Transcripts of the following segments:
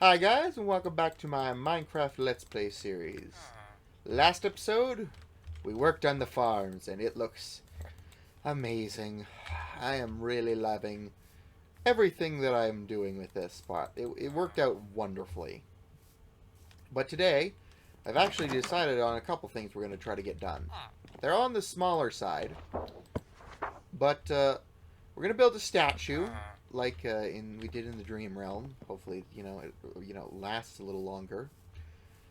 Hi guys, and welcome back to my Minecraft Let's Play series. Last episode, we worked on the farms, and it looks amazing. I am really loving everything that I'm doing with this spot. It worked out wonderfully. But today, I've actually decided on a couple things we're going to try to get done. They're on the smaller side, but we're going to build a statue like we did in the Dream Realm. Hopefully, it lasts a little longer.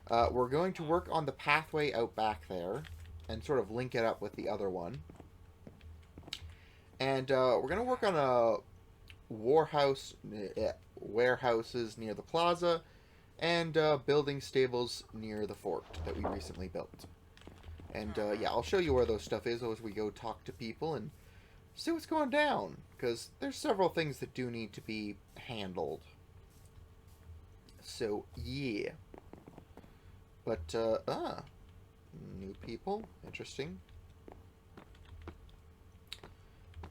We're going to work on the pathway out back there and sort of link it up with the other one. And we're going to work on a warehouses near the plaza and building stables near the fort that we recently built. And yeah, I'll show you where those stuff is as we go talk to people and see what's going down. Because there's several things that do need to be handled. So, yeah. But, new people. Interesting.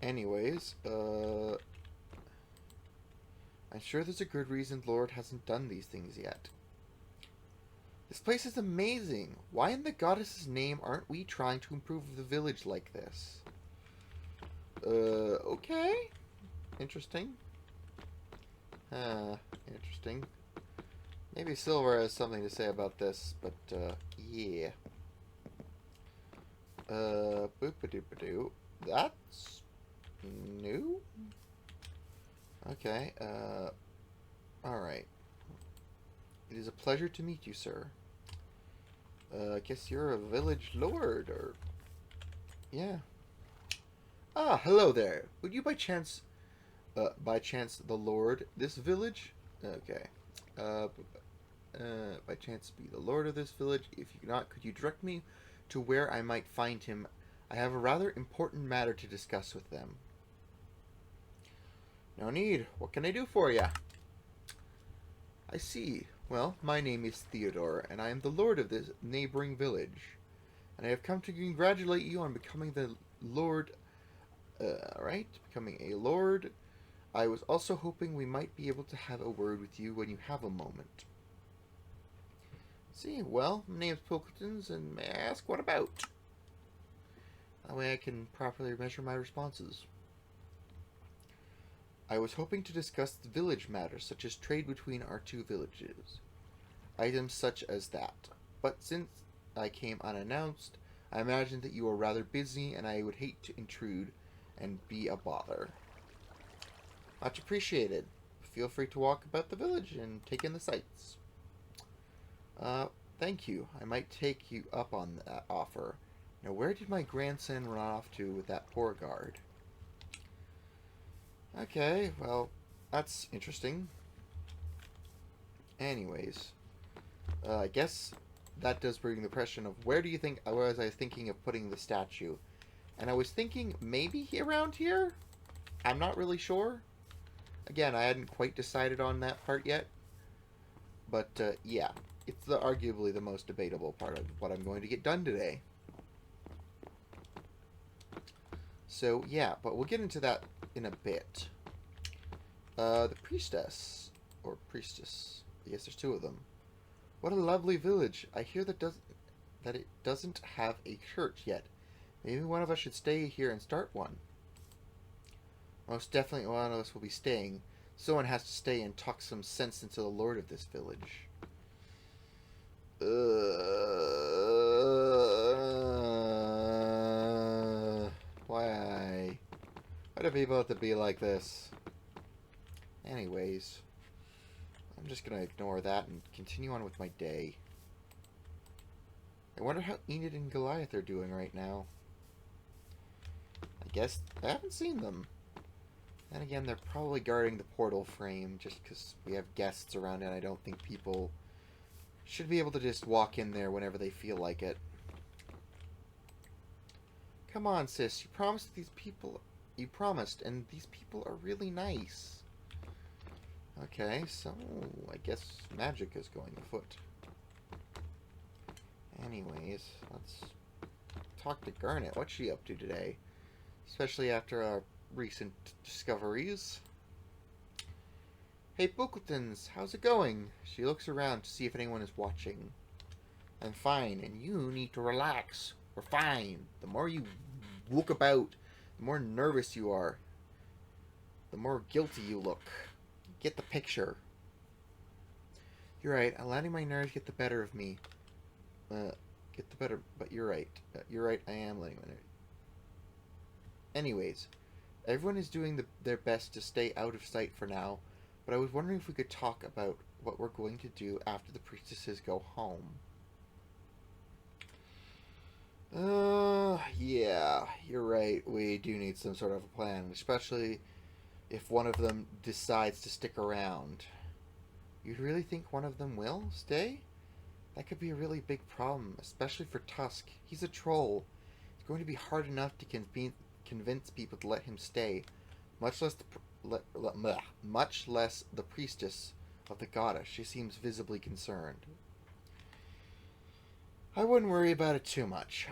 Anyways, I'm sure there's a good reason Lord hasn't done these things yet. This place is amazing. Why in the goddess's name aren't we trying to improve the village like this? Okay. Interesting. Interesting. Maybe Silver has something to say about this, but, yeah. Boop-a-doop-a-doo. That's new? Okay, alright. It is a pleasure to meet you, sir. I guess you're a village lord, or... Yeah. Ah, hello there. Would you by chance the lord this village? Okay. By chance be the lord of this village? If you not, could you direct me to where I might find him? I have a rather important matter to discuss with them. No need. What can I do for you? I see. Well, my name is Theodore, and I am the lord of this neighboring village. And I have come to congratulate you on becoming the lord. Right? Becoming a lord. I was also hoping we might be able to have a word with you when you have a moment. See, well, my name's Pilkingtons, and may I ask what about? That way I can properly measure my responses. I was hoping to discuss the village matters, such as trade between our two villages. Items such as that. But since I came unannounced, I imagine that you are rather busy, and I would hate to intrude and be a bother. Much appreciated. Feel free to walk about the village and take in the sights. Thank you. I might take you up on that offer. Now, where did my grandson run off to with that poor guard? Okay, well, that's interesting. Anyways, I guess that does bring the question of where do you think, was I thinking of putting the statue? And I was thinking maybe around here? I'm not really sure. Again, I hadn't quite decided on that part yet. But, yeah. It's arguably the most debatable part of what I'm going to get done today. So, yeah, but we'll get into that in a bit. The priestess. Or priestess. I guess there's two of them. What a lovely village. I hear that it doesn't have a church yet. Maybe one of us should stay here and start one. Most definitely one of us will be staying. Someone has to stay and talk some sense into the lord of this village. Why? Why do people have to be like this? Anyways, I'm just gonna ignore that and continue on with my day. I wonder how Enid and Goliath are doing right now. I guess I haven't seen them. And again, they're probably guarding the portal frame just because we have guests around and I don't think people should be able to just walk in there whenever they feel like it. Come on, sis. You promised these people... You promised, and these people are really nice. Okay, so I guess magic is going afoot. Anyways, let's talk to Garnet. What's she up to today? Especially after our recent discoveries. Hey, Bookletons, how's it going? She looks around to see if anyone is watching. I'm fine, and you need to relax. We're fine. The more you look about, the more nervous you are. The more guilty you look. Get the picture. You're right. I'm letting my nerves get the better of me. Get the better, but you're right. You're right. I am letting my nerves. Anyways, everyone is doing their best to stay out of sight for now, but I was wondering if we could talk about what we're going to do after the priestesses go home. Yeah, you're right. We do need some sort of a plan, especially if one of them decides to stick around. You really think one of them will stay? That could be a really big problem, especially for Tusk. He's a troll. It's going to be hard enough to convince people to let him stay, much less the priestess of the goddess. She seems visibly concerned. I wouldn't worry about it too much.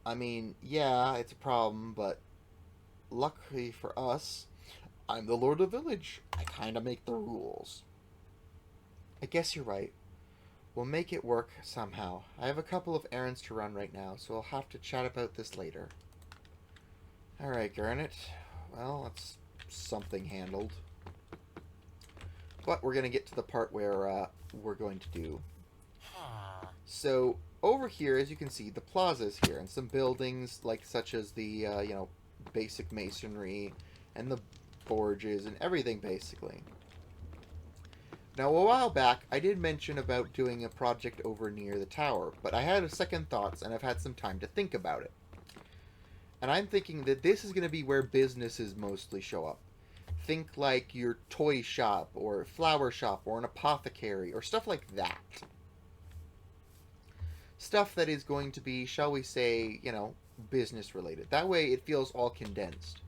I mean, yeah, it's a problem, but luckily for us, I'm the lord of the village. I kinda make the rules. I guess you're right. We'll make it work somehow. I have a couple of errands to run right now, so I'll have to chat about this later. Alright, Garnet. Well, that's something handled. But we're going to get to the part where we're going to do. So, over here, as you can see, the plaza's here, and some buildings, like such as the, basic masonry, and the forges, and everything, basically. Now, a while back, I did mention about doing a project over near the tower, but I had second thoughts, and I've had some time to think about it. And I'm thinking that this is going to be where businesses mostly show up. Think like your toy shop, or flower shop, or an apothecary, or stuff like that. Stuff that is going to be, shall we say, business related. That way it feels all condensed.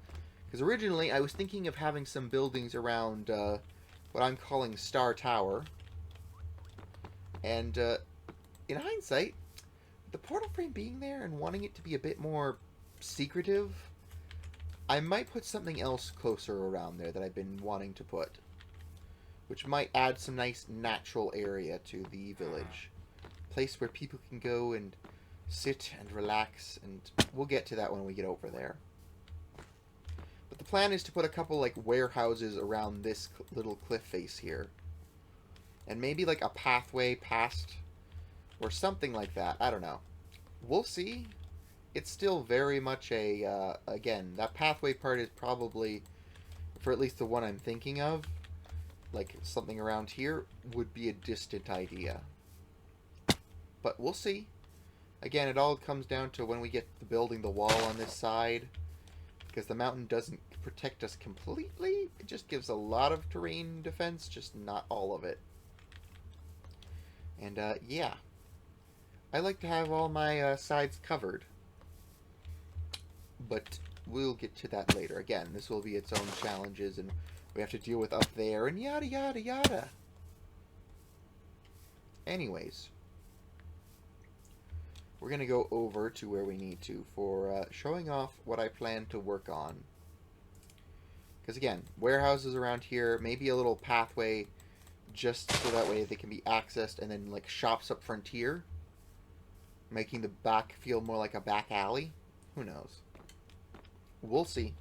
Because originally I was thinking of having some buildings around what I'm calling Star Tower. And in hindsight, the portal frame being there and wanting it to be a bit more secretive, I might put something else closer around there that I've been wanting to put, which might add some nice natural area to the village. Place where people can go and sit and relax, and we'll get to that when we get over there. But the plan is to put a couple like warehouses around this little cliff face here, and maybe like a pathway past or something like that. I don't know. We'll see. It's still very much a again, that pathway part is probably, for at least the one I'm thinking of, like something around here would be a distant idea. But we'll see. Again, it all comes down to when we get to building the wall on this side. Because the mountain doesn't protect us completely. It just gives a lot of terrain defense, just not all of it. And, yeah. I like to have all my sides covered. But we'll get to that later. Again, this will be its own challenges, and we have to deal with up there, and yada yada yada. Anyways. We're going to go over to where we need to for showing off what I plan to work on. Because again, warehouses around here, maybe a little pathway just so that way they can be accessed, and then like shops up frontier, making the back feel more like a back alley. Who knows? We'll see.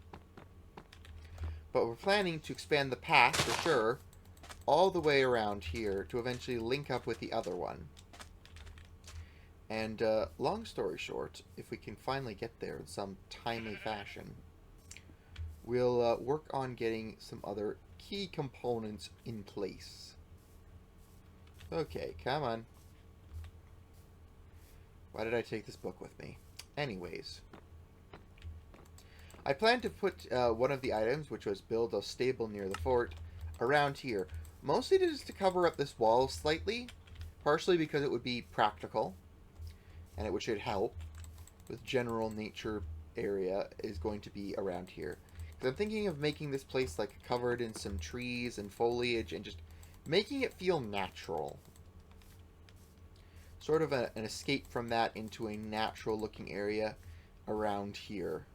But we're planning to expand the path for sure all the way around here to eventually link up with the other one. And, long story short, if we can finally get there in some timely fashion, we'll work on getting some other key components in place. Okay, come on. Why did I take this book with me? Anyways. I plan to put one of the items, which was build a stable near the fort, around here. Mostly just to cover up this wall slightly, partially because it would be practical. And it should help with general nature area is going to be around here. Because I'm thinking of making this place like covered in some trees and foliage and just making it feel natural. Sort of an escape from that into a natural looking area around here.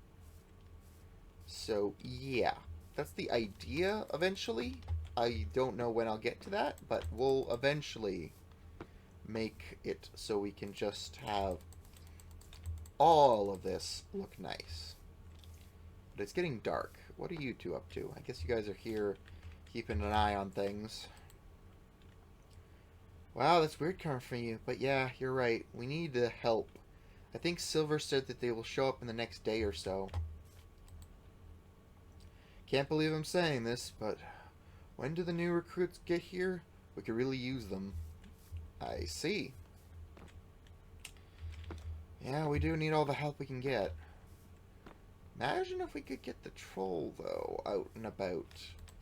So yeah, that's the idea eventually. I don't know when I'll get to that, but we'll eventually make it so we can just have all of this look nice. But it's getting dark. What are you two up to? I guess you guys are here keeping an eye on things. Wow, that's weird coming from you. But yeah, you're right. We need the help. I think Silver said that they will show up in the next day or so. Can't believe I'm saying this, but when do the new recruits get here? We could really use them. I see. Yeah, we do need all the help we can get. Imagine if we could get the troll, though, out and about.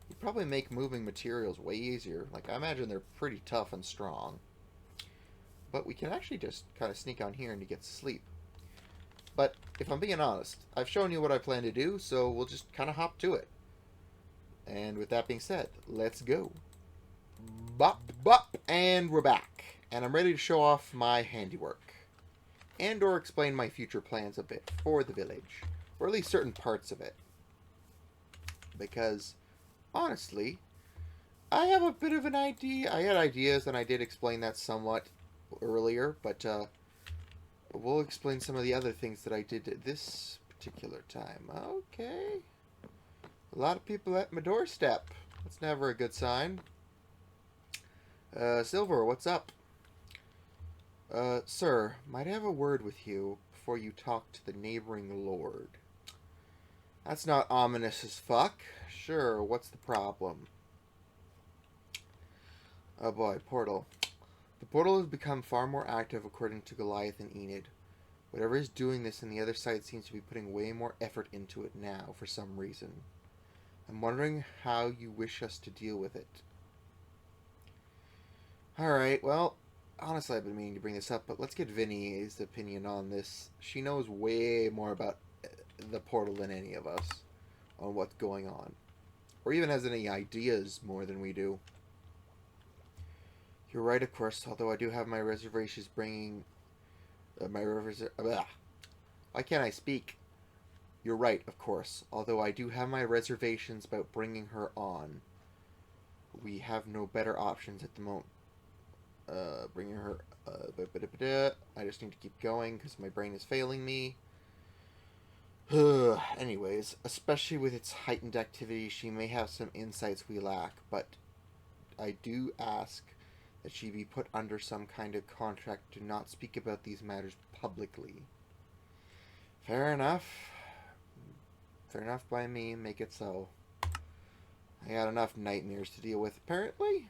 It'd probably make moving materials way easier. Like, I imagine they're pretty tough and strong. But we can actually just kind of sneak on here and get to sleep. But, if I'm being honest, I've shown you what I plan to do, so we'll just kind of hop to it. And with that being said, let's go. Bop, bop, and we're back. And I'm ready to show off my handiwork. And or explain my future plans a bit for the village. Or at least certain parts of it. Because, honestly, I have a bit of an idea. I had ideas, and I did explain that somewhat earlier. But we'll explain some of the other things that I did at this particular time. Okay. A lot of people at my doorstep. That's never a good sign. Silver, what's up? Sir, might I have a word with you before you talk to the neighboring lord? That's not ominous as fuck. Sure, what's the problem? Oh boy, portal. The portal has become far more active according to Goliath and Enid. Whatever is doing this on the other side seems to be putting way more effort into it now for some reason. I'm wondering how you wish us to deal with it. Alright, well, honestly I've been meaning to bring this up, but let's get Vinny's opinion on this. She knows way more about the portal than any of us on what's going on. Or even has any ideas more than we do. You're right, of course, although I do have my reservations bringing... Why can't I speak? You're right, of course, although I do have my reservations about bringing her on. We have no better options at the moment. Bringing her... I just need to keep going because my brain is failing me. Anyways, especially with its heightened activity, she may have some insights we lack, but I do ask that she be put under some kind of contract to not speak about these matters publicly. Fair enough. Fair enough by me, make it so. I got enough nightmares to deal with, apparently.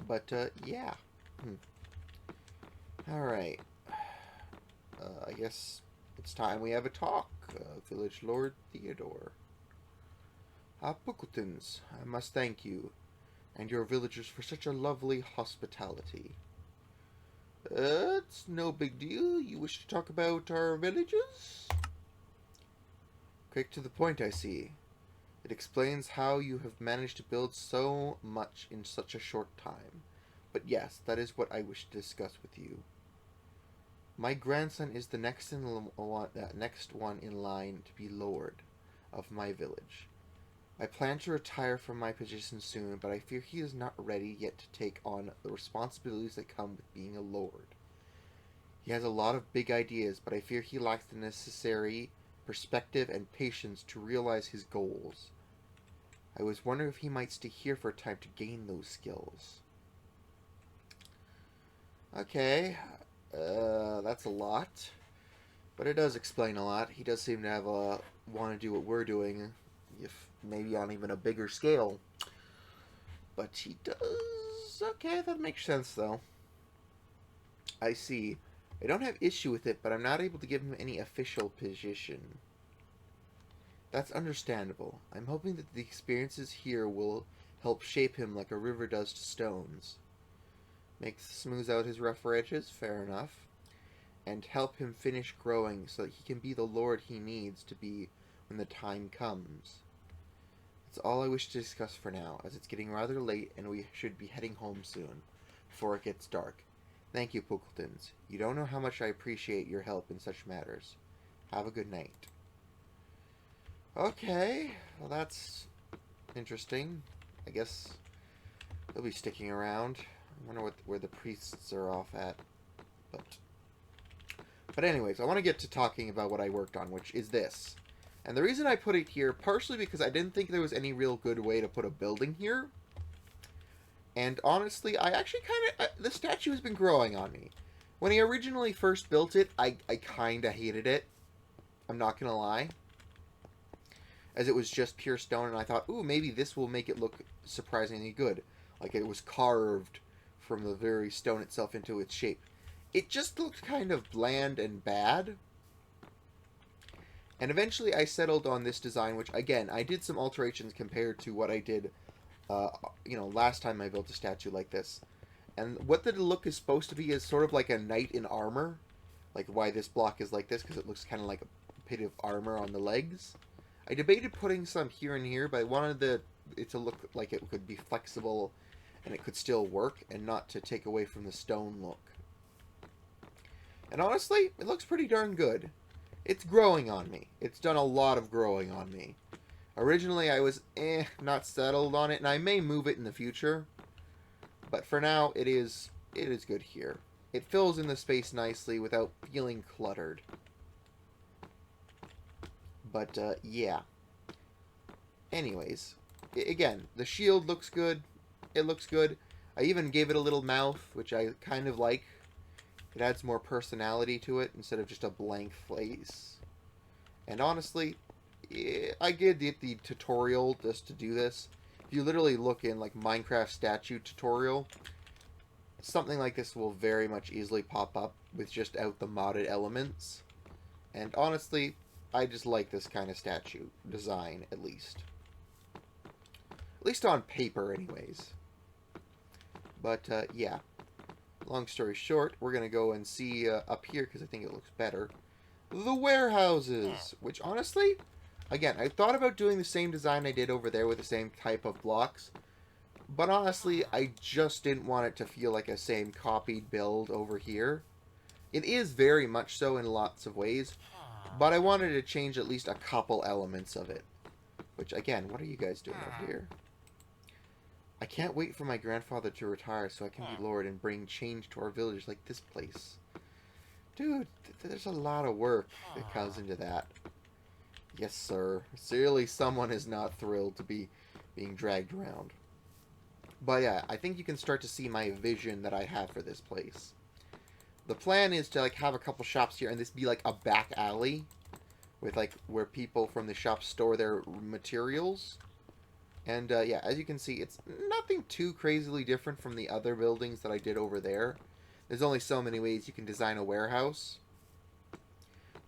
But, yeah. Alright. I guess it's time we have a talk, Village Lord Theodore. Puckletons, I must thank you and your villagers for such a lovely hospitality. It's no big deal. You wish to talk about our villages? Quick to the point, I see. It explains how you have managed to build so much in such a short time. But yes, that is what I wish to discuss with you. My grandson is the next one in line to be lord of my village. I plan to retire from my position soon, but I fear he is not ready yet to take on the responsibilities that come with being a lord. He has a lot of big ideas, but I fear he lacks the necessary perspective and patience to realize his goals. I was wondering if he might stay here for a time to gain those skills. Okay, that's a lot, but it does explain a lot. He does seem to have want to do what we're doing, if maybe on even a bigger scale. But he does. Okay, that makes sense though. I see. I don't have issue with it, but I'm not able to give him any official position. That's understandable. I'm hoping that the experiences here will help shape him like a river does to stones. Smooths out his rougher edges, fair enough. And help him finish growing so that he can be the lord he needs to be when the time comes. That's all I wish to discuss for now, as it's getting rather late and we should be heading home soon, before it gets dark. Thank you, Puckletons. You don't know how much I appreciate your help in such matters. Have a good night. Okay, well that's Interesting. I guess they'll be sticking around. I wonder where the priests are off at. But anyways, I want to get to talking about what I worked on, which is this. And the reason I put it here, partially because I didn't think there was any real good way to put a building here. And honestly, I actually the statue has been growing on me. When I originally first built it, I kind of hated it. I'm not going to lie. As it was just pure stone, and I thought, ooh, maybe this will make it look surprisingly good. Like it was carved from the very stone itself into its shape. It just looked kind of bland and bad. And eventually I settled on this design, which, again, I did some alterations compared to what I did, last time I built a statue like this. And what the look is supposed to be is sort of like a knight in armor. Like why this block is like this, because it looks kind of like a bit of armor on the legs. I debated putting some here and here, but I wanted it to look like it could be flexible and it could still work and not to take away from the stone look. And honestly, it looks pretty darn good. It's growing on me. It's done a lot of growing on me. Originally, I was not settled on it, and I may move it in the future. But for now, it is good here. It fills in the space nicely without feeling cluttered. But, yeah. Anyways, again, the shield looks good. It looks good. I even gave it a little mouth, which I kind of like. It adds more personality to it instead of just a blank face. And honestly, I did the tutorial just to do this. If you literally look in like Minecraft statue tutorial, something like this will very much easily pop up with just out the modded elements. And honestly, I just like this kind of statue design, at least. At least on paper, anyways. But, yeah. Long story short, we're going to go and see up here, because I think it looks better, the warehouses, which honestly, again, I thought about doing the same design I did over there with the same type of blocks, but honestly, I just didn't want it to feel like a same copied build over here. It is very much so in lots of ways, but I wanted to change at least a couple elements of it. Which, again, what are you guys doing over here? I can't wait for my grandfather to retire so I can be lord and bring change to our village like this place. Dude, there's a lot of work that comes into that. Yes, sir. Clearly someone is not thrilled to be being dragged around. But yeah, I think you can start to see my vision that I have for this place. The plan is to like have a couple shops here and this be like a back alley with like where people from the shop store their materials. And yeah, as you can see, it's nothing too crazily different from the other buildings that I did over there. There's only so many ways you can design a warehouse.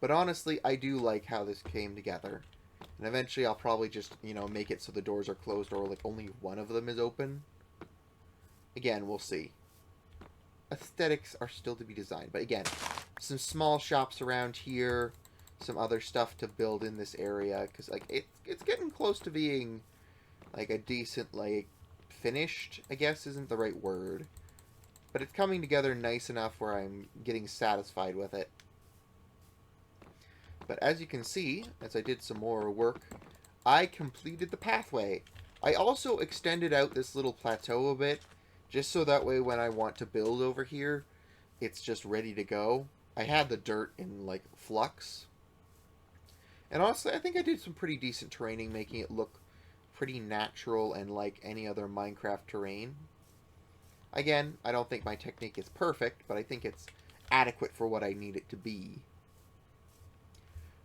But honestly, I do like how this came together. And eventually I'll probably just, make it so the doors are closed or like only one of them is open. Again, we'll see. Aesthetics are still to be designed. But again, some small shops around here. Some other stuff to build in this area. Because like it's getting close to being like a decent, like, finished, I guess isn't the right word. But it's coming together nice enough where I'm getting satisfied with it. But as you can see, as I did some more work, I completed the pathway. I also extended out this little plateau a bit, just so that way when I want to build over here, it's just ready to go. I had the dirt in, like, flux. And honestly, I think I did some pretty decent terraining, making it look pretty natural and like any other Minecraft terrain. Again, I don't think my technique is perfect, but I think it's adequate for what I need it to be.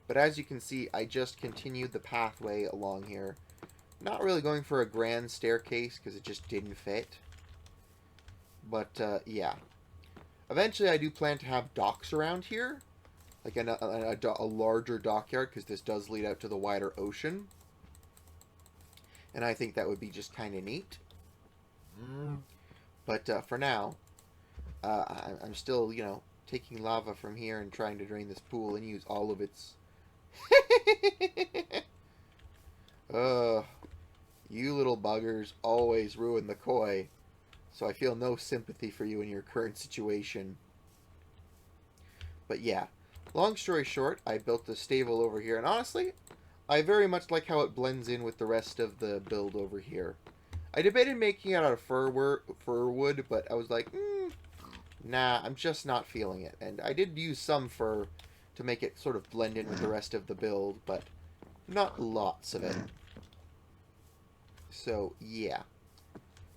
But as you can see, I just continued the pathway along here. Not really going for a grand staircase because it just didn't fit. But, yeah. Eventually, I do plan to have docks around here. Like a larger dockyard, because this does lead out to the wider ocean. And I think that would be just kind of neat. But for now, I'm still, taking lava from here and trying to drain this pool and use all of its... You little buggers always ruin the koi. So I feel no sympathy for you in your current situation. But yeah, long story short, I built the stable over here. And honestly, I very much like how it blends in with the rest of the build over here. I debated making it out of fir wood, but I was like, nah, I'm just not feeling it. And I did use some fur to make it sort of blend in with the rest of the build, but not lots of it. So, yeah.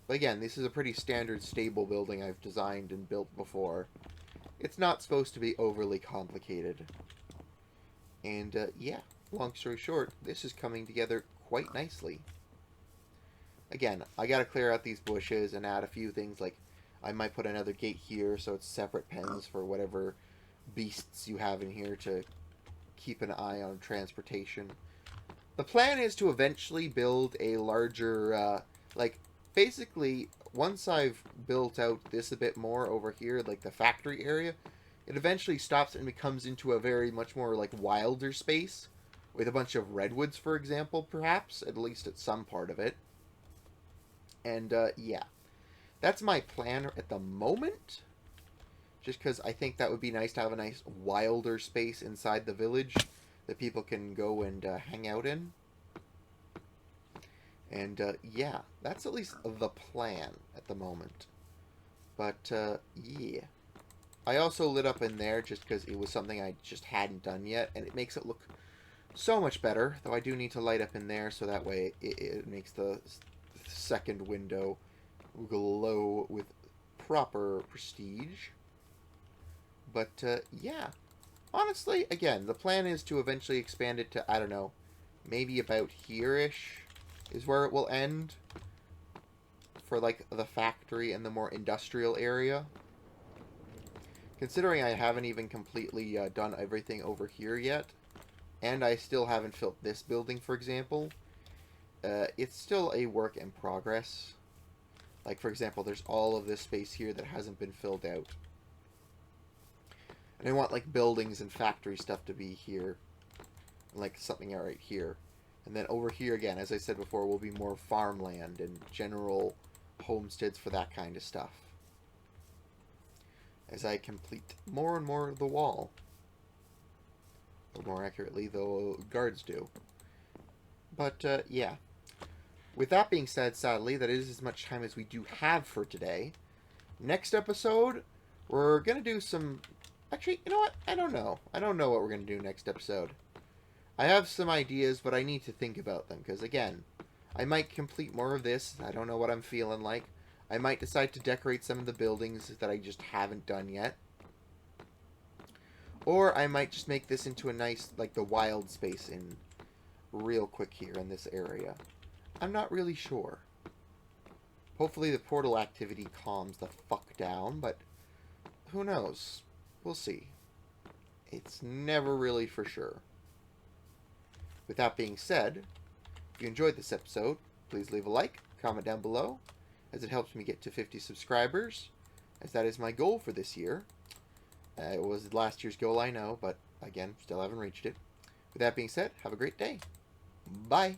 But again, this is a pretty standard stable building I've designed and built before. It's not supposed to be overly complicated. And, yeah, long story short, this is coming together quite nicely. Again, I gotta clear out these bushes and add a few things, like I might put another gate here so it's separate pens for whatever beasts you have in here to keep an eye on transportation. The plan is to eventually build a larger, like, basically, once I've built out this a bit more over here, like the factory area, it eventually stops and becomes into a very much more, like, wilder space, with a bunch of redwoods, for example, perhaps, at least at some part of it. And, yeah. That's my plan at the moment. Just because I think that would be nice to have a nice wilder space inside the village that people can go and hang out in. And, yeah, that's at least the plan at the moment. But, yeah. I also lit up in there just because it was something I just hadn't done yet, and it makes it look so much better, though I do need to light up in there so that way it makes the second window glow with proper prestige. But, yeah. Honestly, again, the plan is to eventually expand it to, I don't know, maybe about here-ish is where it will end for, like, the factory and the more industrial area. Considering I haven't even completely done everything over here yet, and I still haven't filled this building, for example, it's still a work in progress. Like, for example, there's all of this space here that hasn't been filled out. And I want, like, buildings and factory stuff to be here. Like, something right here. And then over here, again, as I said before, will be more farmland and general homesteads for that kind of stuff. As I complete more and more of the wall. Or more accurately, the guards do. But, yeah. With that being said, sadly, that is as much time as we do have for today. Next episode, we're going to do some... Actually, you know what? I don't know. I don't know what we're going to do next episode. I have some ideas, but I need to think about them. Because, again, I might complete more of this. I don't know what I'm feeling like. I might decide to decorate some of the buildings that I just haven't done yet. Or I might just make this into a nice, like, the wild space in real quick here in this area. I'm not really sure. Hopefully the portal activity calms the fuck down, but who knows? We'll see. It's never really for sure. With that being said, if you enjoyed this episode, please leave a like, comment down below, as it helps me get to 50 subscribers, as that is my goal for this year. It was last year's goal, I know, but again, still haven't reached it. With that being said, have a great day. Bye.